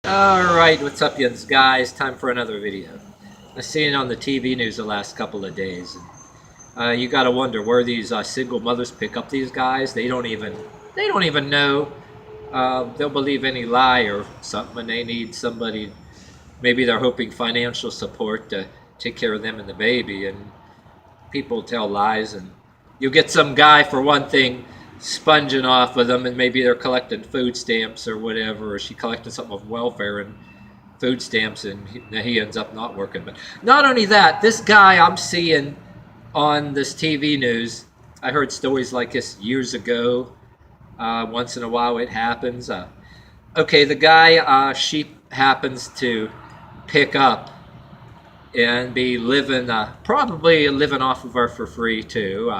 Alright, what's up, yins guys? Time for another video. I've seen it on the TV news the last couple of days. You gotta wonder where these single mothers pick up these guys. They don't even know. They'll believe any lie or something, and they need somebody. Maybe they're hoping financial support to take care of them and the baby. And people tell lies, and you get some guy for one thing sponging off with them, and maybe they're collecting food stamps or whatever, or she collected something of welfare and food stamps, and he ends up not working. But not only that, this guy I'm seeing on this TV news, I heard stories like this years ago. Once in a while it happens. Okay, the guy she happens to pick up and be living, probably living off of her for free too.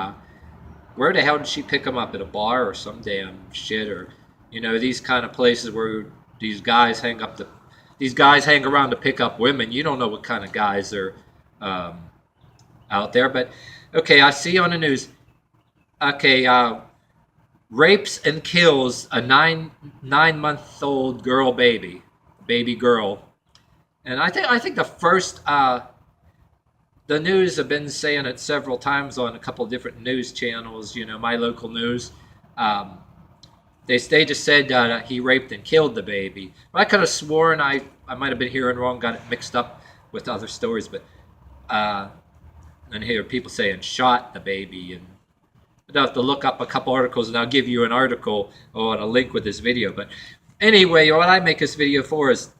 Where the hell did she pick him up? At a bar or some damn shit? Or, these kind of places where these guys hang around to pick up women. You don't know what kind of guys are out there. But okay, I see on the news. Okay, rapes and kills a nine-month-old baby girl. And I think the first the news have been saying it several times on a couple of different news channels. My local news. They just said he raped and killed the baby. I could have sworn I might have been hearing wrong, got it mixed up with other stories, but and hear people saying shot the baby. And I'll have to look up a couple articles, and I'll give you an article or a link with this video. But anyway, what I make this video for is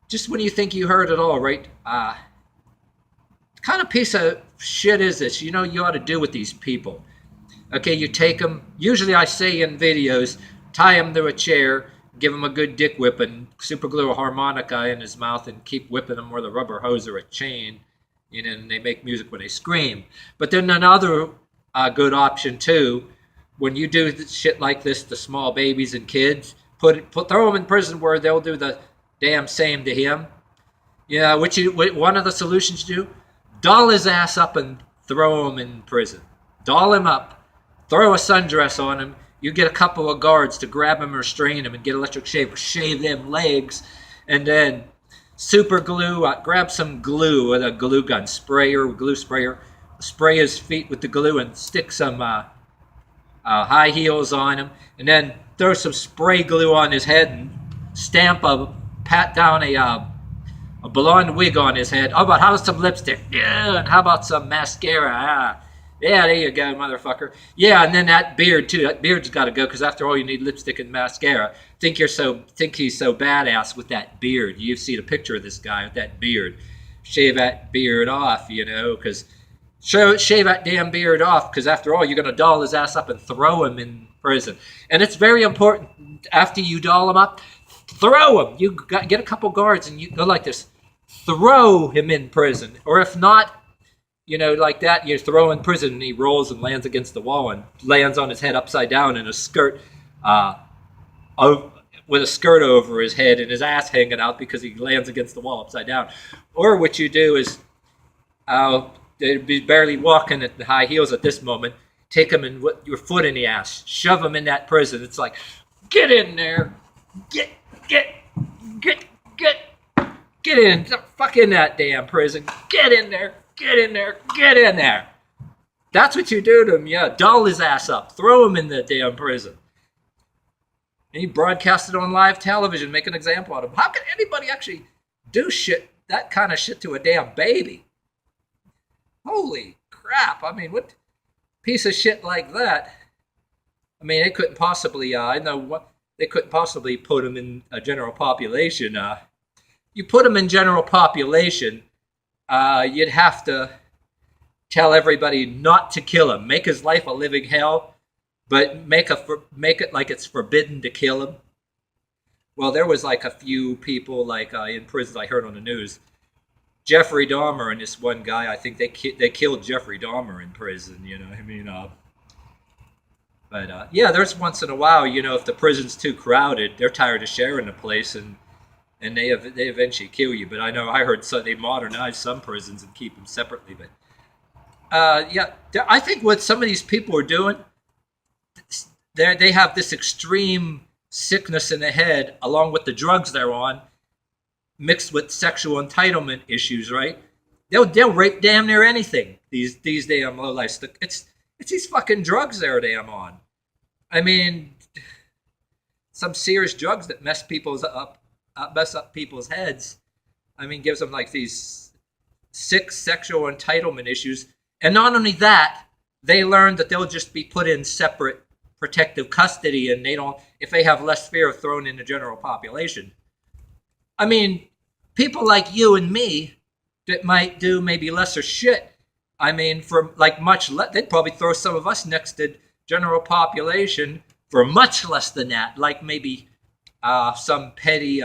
just when you think you heard it all, right? Kind of piece of shit is this? You ought to do with these people. Okay, you take them. Usually I say in videos, tie him to a chair, give him a good dick whip, and super glue a harmonica in his mouth and keep whipping him with a rubber hose or a chain. And they make music when they scream. But then another good option too, when you do shit like this to small babies and kids, throw them in prison where they'll do the damn same to him. Yeah, one of the solutions you do, doll his ass up and throw him in prison. Doll him up, throw a sundress on him. You get a couple of guards to grab him or restrain him and get electric shaver, shave them legs, and then super glue, grab some glue with a glue gun, glue sprayer, spray his feet with the glue and stick some high heels on him, and then throw some spray glue on his head and pat down a blonde wig on his head. How about some lipstick? Yeah, and how about some mascara? Yeah, there you go, motherfucker. Yeah, and then that beard too. That beard's got to go, because after all, you need lipstick and mascara. Think he's so badass with that beard. You've seen a picture of this guy with that beard. Shave that beard off, because shave that damn beard off, because after all, you're gonna doll his ass up and throw him in prison. And it's very important, after you doll him up, throw him. You get a couple guards and you go like this. Throw him in prison. Or if not, like that, you throw him in prison and he rolls and lands against the wall and lands on his head upside down in a skirt, with a skirt over his head and his ass hanging out because he lands against the wall upside down. Or what you do is, they'd be barely walking at the high heels at this moment. Take him and your foot in the ass. Shove him in that prison. It's like, get in there. Get in. Fuck in that damn prison. Get in there. Get in there. Get in there. That's what you do to him. Yeah, doll his ass up. Throw him in the damn prison. And you broadcast it on live television. Make an example out of him. How can anybody actually do that kind of shit to a damn baby? Holy crap. I mean, what piece of shit like that? I mean, they couldn't possibly, they couldn't possibly put him in a general population. You put him in general population, you'd have to tell everybody not to kill him. Make his life a living hell, but make it like it's forbidden to kill him. Well, there was like a few people in prisons I heard on the news. Jeffrey Dahmer and this one guy, I think they killed Jeffrey Dahmer in prison. But yeah, there's once in a while, if the prison's too crowded, they're tired of sharing the place, and they eventually kill you. But I heard they modernized some prisons and keep them separately. But yeah, I think what some of these people are doing, they have this extreme sickness in the head along with the drugs they're on, mixed with sexual entitlement issues, right? They'll rape damn near anything. These damn lowlifes. It's these fucking drugs they're damn on. I mean, some serious drugs that mess up people's heads. I mean, gives them like these sick sexual entitlement issues, and not only that, they learn that they'll just be put in separate protective custody, and they don't, if they have less fear of thrown in the general population. I mean, people like you and me that might do maybe lesser shit. I mean, for like much less, they'd probably throw some of us next to general population for much less than that, like maybe some petty,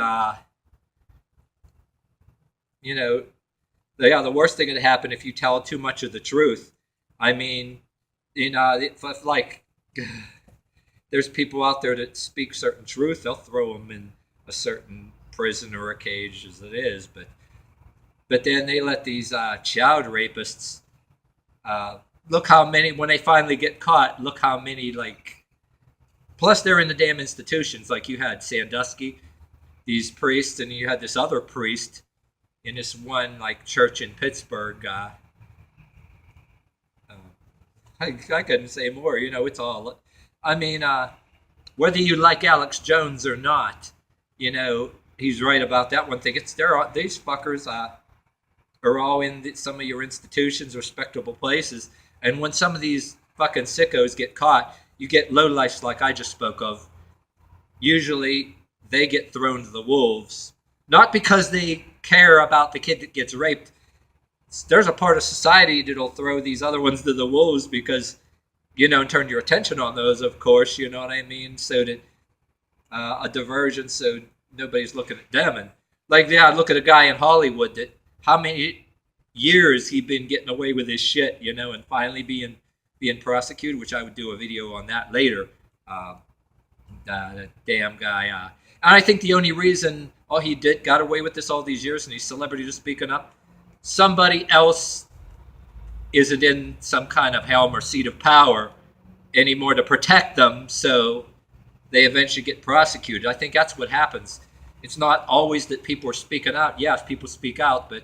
you know, the worst thing that happen if you tell too much of the truth. I mean, if like there's people out there that speak certain truth, they'll throw them in a certain prison or a cage as it is, but then they let these child rapists look how many, when they finally get caught, look how many, like, plus they're in the damn institutions. Like you had Sandusky, these priests, and you had this other priest in this one like church in Pittsburgh. I couldn't say more. It's all. I mean, whether you like Alex Jones or not, he's right about that one thing. These fuckers are all in some of your institutions, respectable places, and when some of these fucking sickos get caught, you get lowlifes like I just spoke of. Usually, they get thrown to the wolves, not because they care about the kid that gets raped. There's a part of society that'll throw these other ones to the wolves because, and turn your attention on those, of course, you know what I mean? So that a diversion, so nobody's looking at them. And like, yeah, look at a guy in Hollywood that how many years he been getting away with his shit, and finally being prosecuted, which I would do a video on that later. The damn guy. And I think the only reason he got away with this all these years and he's celebrity just speaking up, somebody else isn't in some kind of helm or seat of power anymore to protect them, so they eventually get prosecuted. I think that's what happens. It's not always that people are speaking out. Yes, people speak out, but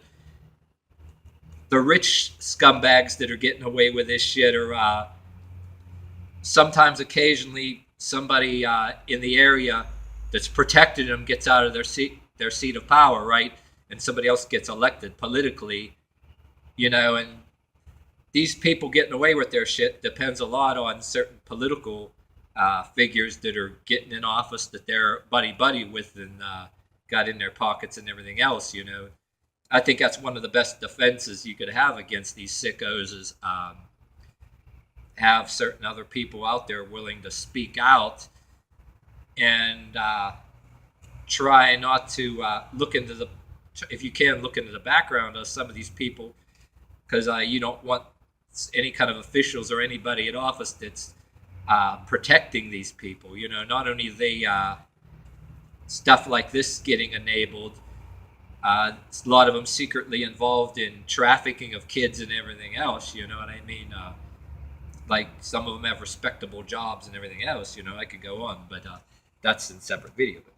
the rich scumbags that are getting away with this shit are sometimes, occasionally, somebody in the area that's protecting them gets out of their seat of power, right? And somebody else gets elected politically, and these people getting away with their shit depends a lot on certain political figures that are getting in office that they're buddy with and got in their pockets and everything else, I think that's one of the best defenses you could have against these sickos is have certain other people out there willing to speak out and try not to look into the, if you can, look into the background of some of these people, because you don't want any kind of officials or anybody in office that's protecting these people. Not only they stuff like this getting enabled, a lot of them secretly involved in trafficking of kids and everything else. You know what I mean? Like some of them have respectable jobs and everything else. I could go on, but that's in a separate video. But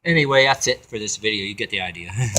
anyway, that's it for this video. You get the idea.